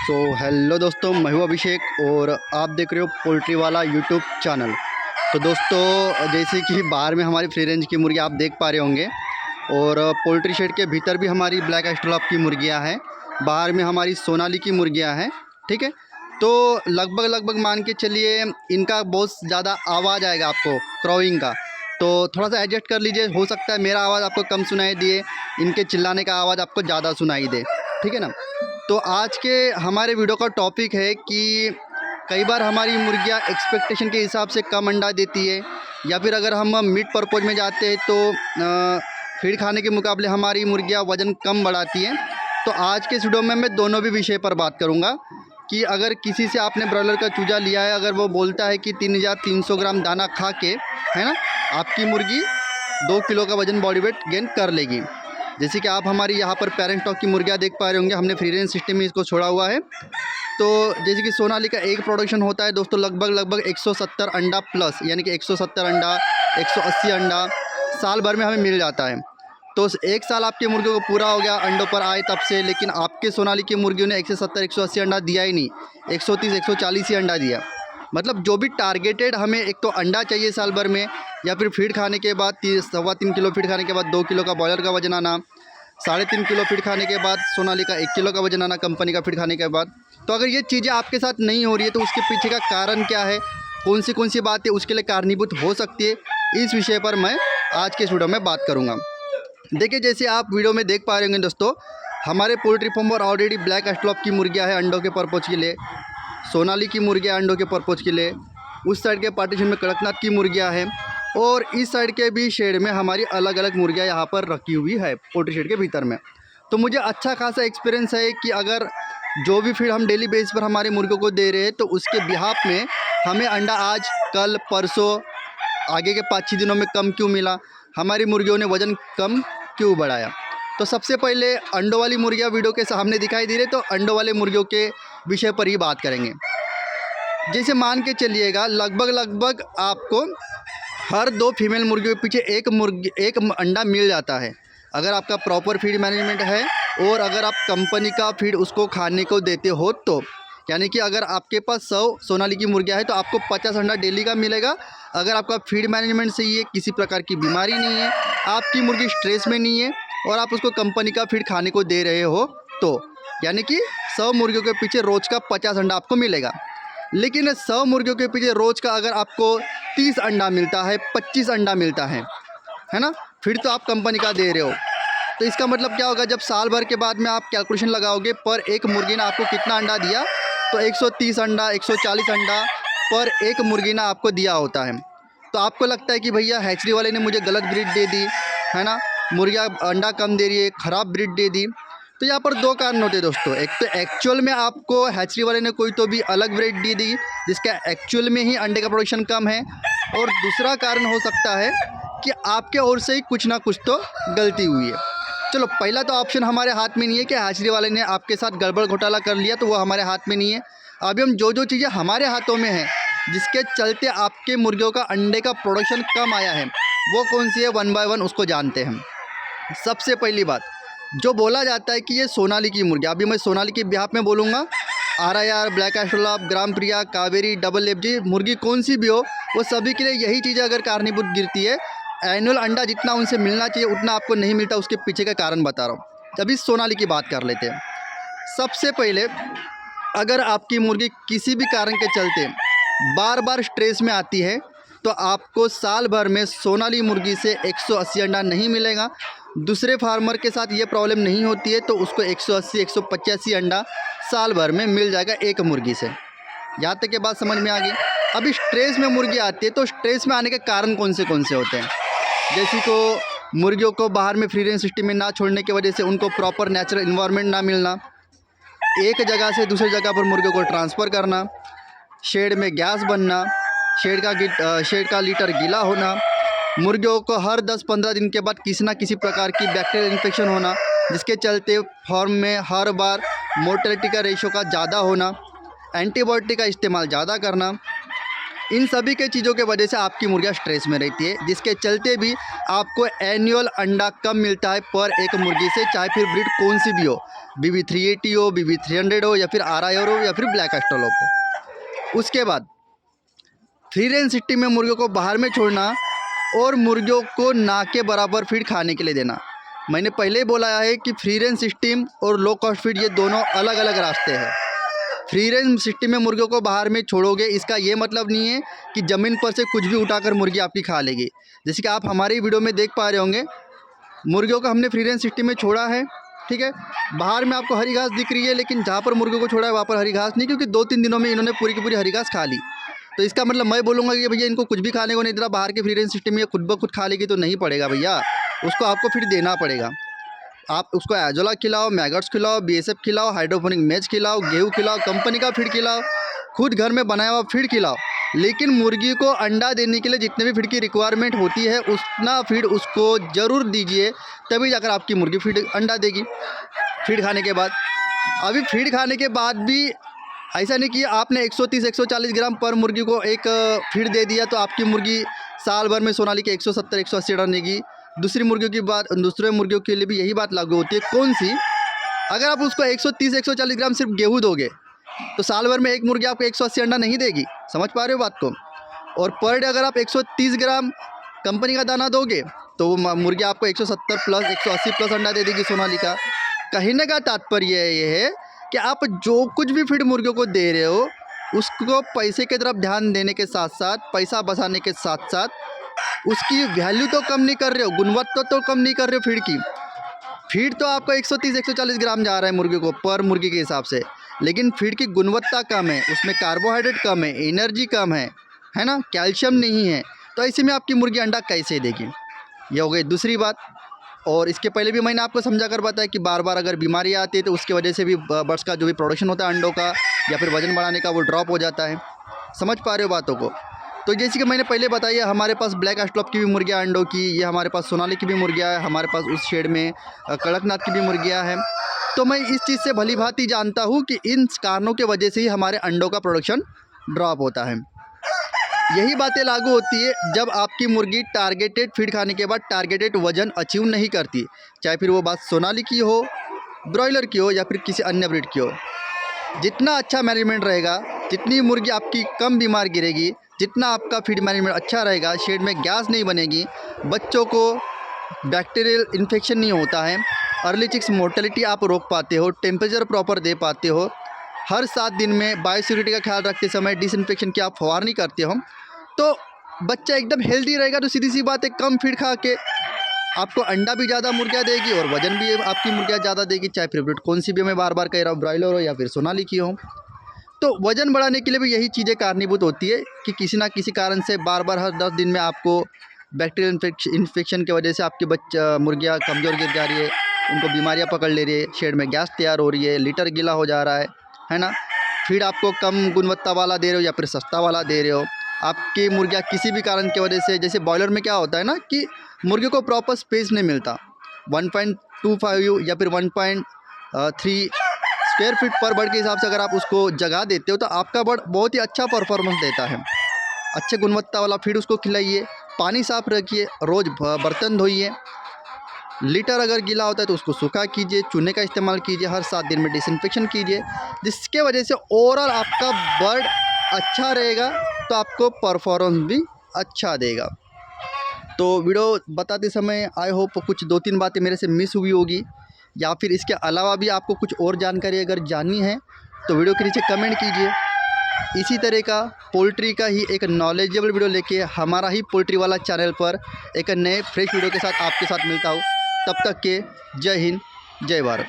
Hello दोस्तों, मैं हूँ अभिषेक और आप देख रहे हो पोल्ट्री वाला यूट्यूब चैनल। तो दोस्तों, जैसे कि बाहर में हमारी फ्री रेंज की मुर्गी आप देख पा रहे होंगे और पोल्ट्री शेड के भीतर भी हमारी ब्लैक एस्ट्रोलॉप की मुर्गियाँ हैं। बाहर में हमारी सोनाली की मुर्गियाँ हैं। ठीक है, तो लगभग मान के चलिए इनका बहुत ज़्यादा आवाज़ आएगा आपको क्रॉइंग का, तो थोड़ा सा एडजस्ट कर लीजिए। हो सकता है मेरा आवाज़ आपको कम सुनाई दिए, इनके चिल्लाने का आवाज़ आपको ज़्यादा सुनाई दे। ठीक है ना। तो आज के हमारे वीडियो का टॉपिक है कि कई बार हमारी मुर्गियाँ एक्सपेक्टेशन के हिसाब से कम अंडा देती है, या फिर अगर हम मीट पर्पज़ में जाते हैं तो फीड खाने के मुकाबले हमारी मुर्गियाँ वज़न कम बढ़ाती हैं। तो आज के इस वीडियो में मैं दोनों भी विषय पर बात करूँगा कि अगर किसी से आपने ब्रॉयलर का चूजा लिया है, अगर वो बोलता है कि 3300 ग्राम दाना खा के, है ना, आपकी मुर्गी 2 किलो का वज़न बॉडी वेट गेन कर लेगी। जैसे कि आप हमारी यहाँ पर पेरेंट स्टॉक की मुर्गियाँ देख पा रहे होंगे, हमने फ्री रेंज सिस्टम में इसको छोड़ा हुआ है। तो जैसे कि सोनाली का एक प्रोडक्शन होता है दोस्तों लगभग 170 अंडा प्लस, यानी कि 170 अंडा 180 अंडा साल भर में हमें मिल जाता है। तो एक साल आपके मुर्गियों को पूरा हो गया अंडों पर आए तब से, लेकिन आपके सोनाली की मुर्गियों ने 170 180 अंडा दिया ही नहीं, 130 140 ही अंडा दिया। मतलब जो भी टारगेटेड हमें एक तो अंडा चाहिए साल भर में, या फिर फीड खाने के बाद 3.25 किलो फीड खाने के बाद 2 किलो का बॉयलर का वजन आना, 3.5 किलो फीड खाने के बाद सोनाली का 1 किलो का वजन आना कंपनी का फीड खाने के बाद। तो अगर ये चीज़ें आपके साथ नहीं हो रही है तो उसके पीछे का कारण क्या है, कौन सी बातें उसके लिए कारणीभूत हो सकती है, इस विषय पर मैं आज के इस वीडियो में बात करूँगा। देखिए, जैसे आप वीडियो में देख पा रहे होंगे दोस्तों, हमारे पोल्ट्री फार्म पर ऑलरेडी ब्लैक एस्ट्रोलॉप की मुर्गियाँ हैं अंडों के पर्पज़ के लिए, सोनाली की मुर्गियाँ अंडों के पर्पज़ के लिए, उस साइड के पार्टीशन में कड़कनाथ की मुर्गियाँ हैं, और इस साइड के भी शेड में हमारी अलग अलग मुर्गियाँ यहाँ पर रखी हुई है पोल्ट्री शेड के भीतर में। तो मुझे अच्छा खासा एक्सपीरियंस है कि अगर जो भी फीड हम डेली बेस पर हमारे मुर्गियों को दे रहे हैं तो उसके बिहाफ में हमें अंडा आज कल परसों आगे के 5-6 दिनों में कम क्यों मिला, हमारी मुर्गियों ने वज़न कम क्यों बढ़ाया। तो सबसे पहले अंडों वाली मुर्गियाँ वीडियो के सामने दिखाई दे रही, तो अंडों वाले मुर्गियों के विषय पर ही बात करेंगे। जैसे मान के चलिएगा लगभग आपको हर 2 फीमेल मुर्गियों के पीछे एक अंडा मिल जाता है, अगर आपका प्रॉपर फीड मैनेजमेंट है और अगर आप कंपनी का फीड उसको खाने को देते हो तो। यानी कि अगर आपके पास 100 सोनाली की मुर्गियाँ है तो आपको 50 अंडा डेली का मिलेगा। अगर आपका फीड मैनेजमेंट सही है, किसी प्रकार की बीमारी नहीं है, आपकी मुर्गी स्ट्रेस में नहीं है और आप उसको कंपनी का फीड खाने को दे रहे हो तो, यानी कि 100 मुर्गियों के पीछे रोज़ का 50 अंडा आपको मिलेगा। लेकिन 100 मुर्गियों के पीछे रोज़ का अगर आपको 30 अंडा मिलता है, 25 अंडा मिलता है ना, फिर तो आप कंपनी का दे रहे हो। तो इसका मतलब क्या होगा, जब साल भर के बाद में आप कैलकुलेशन लगाओगे पर एक मुर्गी ने आपको कितना अंडा दिया, तो 130 अंडा 140 अंडा पर एक मुर्गी ने आपको दिया होता है। तो आपको लगता है कि भैया हैचरी वाले ने मुझे गलत ब्रीड दे दी, है ना, मुर्गियाँ अंडा कम दे रही है, ख़राब ब्रीड दे दी। तो यहाँ पर 2 कारण होते हैं दोस्तों, एक तो एक्चुअल में आपको हैचरी वाले ने कोई तो भी अलग ब्रीड दे दी जिसका एक्चुअल में ही अंडे का प्रोडक्शन कम है, और दूसरा कारण हो सकता है कि आपके ओर से ही कुछ ना कुछ तो गलती हुई है। चलो, पहला तो ऑप्शन हमारे हाथ में नहीं है कि हैचरी वाले ने आपके साथ गड़बड़ घोटाला कर लिया, तो वो हमारे हाथ में नहीं है। अभी हम जो चीज़ें हमारे हाथों में हैं जिसके चलते आपके मुर्गियों का अंडे का प्रोडक्शन कम आया है, वो कौन सी है, 1 बाय 1 उसको जानते हैं। सबसे पहली बात, जो बोला जाता है कि ये सोनाली की मुर्गी, अभी मैं सोनाली के बिहाफ में बोलूँगा, RIR, ब्लैक एस्ट्रोलॉप, ग्राम प्रिया, कावेरी, डबल एफजी मुर्गी कौन सी भी हो, वो सभी के लिए यही चीज़ें अगर कारणीभूत गिरती है, एनुअल अंडा जितना उनसे मिलना चाहिए उतना आपको नहीं मिलता, उसके पीछे का कारण बता रहा हूँ। अभी सोनाली की बात कर लेते हैं। सबसे पहले, अगर आपकी मुर्गी किसी भी कारण के चलते बार बार स्ट्रेस में आती है तो आपको साल भर में सोनाली मुर्गी से 180 अंडा नहीं मिलेगा। दूसरे फार्मर के साथ ये प्रॉब्लम नहीं होती है तो उसको 180 185 अंडा साल भर में मिल जाएगा एक मुर्गी से। यहाँ तक के बात समझ में आ गई। अभी स्ट्रेस में मुर्गी आती है तो स्ट्रेस में आने के कारण कौन से होते हैं, जैसे को मुर्गियों को बाहर में फ्री रेंज सिस्टम में ना छोड़ने की वजह से उनको प्रॉपर नेचुरल इन्वायरमेंट ना मिलना, एक जगह से दूसरी जगह पर मुर्गियों को ट्रांसफ़र करना, शेड में गैस बनना, शेड का लीटर गीला होना, मुर्गियों को हर 10-15 दिन के बाद किसी न किसी प्रकार की बैक्टीरियल इन्फेक्शन होना, जिसके चलते फार्म में हर बार मोर्टेलिटी का रेशो का ज़्यादा होना, एंटीबायोटिक का इस्तेमाल ज़्यादा करना, इन सभी के चीज़ों के वजह से आपकी मुर्गियाँ स्ट्रेस में रहती है, जिसके चलते भी आपको एनुअल अंडा कम मिलता है पर एक मुर्गी से, चाहे फिर ब्रीड कौन सी भी हो, BB 380 हो, BB 300 हो, या फिर RIR हो, या फिर ब्लैक एस्ट्रोलोप हो। उसके बाद फ्री रेंज सिस्टम में मुर्गियों को बाहर में छोड़ना और मुर्गियों को ना के बराबर फीड खाने के लिए देना। मैंने पहले ही बोला है कि फ्री रेंज सिस्टम और लो कॉस्ट फीड ये दोनों अलग अलग रास्ते हैं। फ्री रेंज सिस्टम में मुर्गियों को बाहर में छोड़ोगे, इसका ये मतलब नहीं है कि ज़मीन पर से कुछ भी उठाकर मुर्गी आपकी खा लेगी। जैसे कि आप हमारी वीडियो में देख पा रहे होंगे, मुर्गियों को हमने फ्री रेंज सिस्टम में छोड़ा है, ठीक है। बाहर में आपको हरी घास दिख रही है, लेकिन जहाँ पर मुर्गियों को छोड़ा है वहाँ पर हरी घास नहीं, क्योंकि 2-3 दिनों में इन्होंने पूरी की पूरी हरी घास खा ली। तो इसका मतलब मैं बोलूँगा कि भैया इनको कुछ भी खाने को नहीं देना, बाहर के फ्री रेंज सिस्टम में खुद ब खुद खा लेगी तो नहीं पड़ेगा भैया, उसको आपको फिर देना पड़ेगा। आप उसको एजोला खिलाओ, मैगट्स खिलाओ, BSF खिलाओ, हाइड्रोपोनिक मैच खिलाओ, गेहूँ खिलाओ, कंपनी का फीड खिलाओ, खुद घर में बनाया हुआ फीड खिलाओ, लेकिन मुर्गी को अंडा देने के लिए जितने भी फीड की रिक्वायरमेंट होती है उतना फीड उसको ज़रूर दीजिए, तभी जाकर आपकी मुर्गी फीड अंडा देगी फीड खाने के बाद। अभी फीड खाने के बाद भी ऐसा नहीं कि आपने 130-140 ग्राम पर मुर्गी को एक फीड दे दिया तो आपकी मुर्गी साल भर में सोनाली के 170-180 अंडा देगी। दूसरी मुर्गियों के लिए भी यही बात लागू होती है। कौन सी? अगर आप उसको 130-140 ग्राम सिर्फ गेहूँ दोगे तो साल भर में एक मुर्गी आपको 180 अंडा नहीं देगी। समझ पा रहे हो बात को? और पर डे अगर आप 130 ग्राम कंपनी का दाना दोगे तो वो मुर्गी आपको 170 प्लस 180 प्लस अंडा दे देगी सोनाली का। कहने का तात्पर्य ये है कि आप जो कुछ भी फीड मुर्गियों को दे रहे हो उसको पैसे की तरफ ध्यान देने के साथ साथ, पैसा बचाने के साथ साथ उसकी वैल्यू तो कम नहीं कर रहे हो, गुणवत्ता तो कम नहीं कर रहे हो फीड की। फीड तो आपको 130-140 ग्राम जा रहा है मुर्गी को पर मुर्गी के हिसाब से, लेकिन फीड की गुणवत्ता कम है, उसमें कार्बोहाइड्रेट कम है, एनर्जी कम है ना, कैल्शियम नहीं है। तो ऐसे में आपकी मुर्गी अंडा कैसे देगी? ये हो गई दूसरी बात। और इसके पहले भी मैंने आपको समझा कर बताया कि बार बार अगर बीमारी आती है तो उसकी वजह से भी बर्ड्स का जो भी प्रोडक्शन होता है अंडों का या फिर वजन बढ़ाने का वो ड्रॉप हो जाता है। समझ पा रहे हो बातों को? तो जैसे कि मैंने पहले बताया, हमारे पास ब्लैक एस्ट्रोलोप की भी मुर्गियाँ अंडों की, ये हमारे पास सोनाली की भी मुर्गियाँ है, हमारे पास उस शेड में कड़कनाथ की भी मुर्गियाँ हैं। तो मैं इस चीज़ से भली भांति जानता हूँ कि इन कारणों की वजह से ही हमारे अंडों का प्रोडक्शन ड्रॉप होता है। यही बातें लागू होती है जब आपकी मुर्गी टारगेटेड फीड खाने के बाद टारगेटेड वजन अचीव नहीं करती, चाहे फिर वो बात सोनाली की हो, ब्रॉयलर की हो या फिर किसी अन्य ब्रीड की हो। जितना अच्छा मैनेजमेंट रहेगा, जितनी मुर्गी आपकी कम बीमार गिरेगी, जितना आपका फीड मैनेजमेंट अच्छा रहेगा, शेड में गैस नहीं बनेगी, बच्चों को बैक्टीरियल इन्फेक्शन नहीं होता है, अर्ली चिक्स मोर्टेलिटी आप रोक पाते हो, टेम्परेचर प्रॉपर दे पाते हो, हर 7 दिन में बायोसिक्योरिटी का ख्याल रखते समय डिसइंफेक्शन की आप फवारनी करते हो, तो बच्चा एकदम हेल्दी रहेगा। तो सीधी सी बात है, कम फीड खा के आपको अंडा भी ज़्यादा मुर्गियाँ देगी और वजन भी आपकी मुर्गियाँ ज़्यादा देगी, चाहे फेवरेट कौन सी भी, मैं बार बार कह रहा हूँ, ब्रॉयलर हो या फिर सोनाली की हो। तो वज़न बढ़ाने के लिए भी यही चीज़ें कारणीभूत होती है कि किसी ना किसी कारण से बार बार हर 10 दिन में आपको बैक्टीरियल इन्फेक्शन की वजह से आपकी मुर्गियाँ कमज़ोर गिर जा रही है, उनको बीमारियाँ पकड़ ले रही है, शेड में गैस तैयार हो रही है, लीटर गीला हो जा रहा है ना। फीड आपको कम गुणवत्ता वाला दे रहे हो या फिर सस्ता वाला दे रहे हो, आपकी मुर्गियाँ किसी भी कारण की वजह से, जैसे बॉयलर में क्या होता है ना कि मुर्गियों को प्रॉपर स्पेस नहीं मिलता, 1.25 या फिर 1.3 स्क्वायर फीट पर बर्ड के हिसाब से अगर आप उसको जगह देते हो तो आपका बर्ड बहुत ही अच्छा परफॉर्मेंस देता है। अच्छे गुणवत्ता वाला फीड उसको खिलाइए, पानी साफ रखिए, रोज़ बर्तन धोइए, लीटर अगर गीला होता है तो उसको सूखा कीजिए, चूने का इस्तेमाल कीजिए, हर 7 दिन में डिसइंफेक्शन कीजिए, जिसके वजह से ओवरऑल आपका बर्ड अच्छा रहेगा, तो आपको परफॉर्मेंस भी अच्छा देगा। तो वीडियो बताते समय आई होप कुछ 2-3 बातें मेरे से मिस हुई होगी, या फिर इसके अलावा भी आपको कुछ और जानकारी अगर जाननी है तो वीडियो के नीचे कमेंट कीजिए। इसी तरह का पोल्ट्री का ही एक नॉलेजेबल वीडियो लेके हमारा ही पोल्ट्री वाला चैनल पर एक नए फ्रेश वीडियो के साथ आपके साथ मिलता हूँ। तब तक के जय हिंद, जय भारत।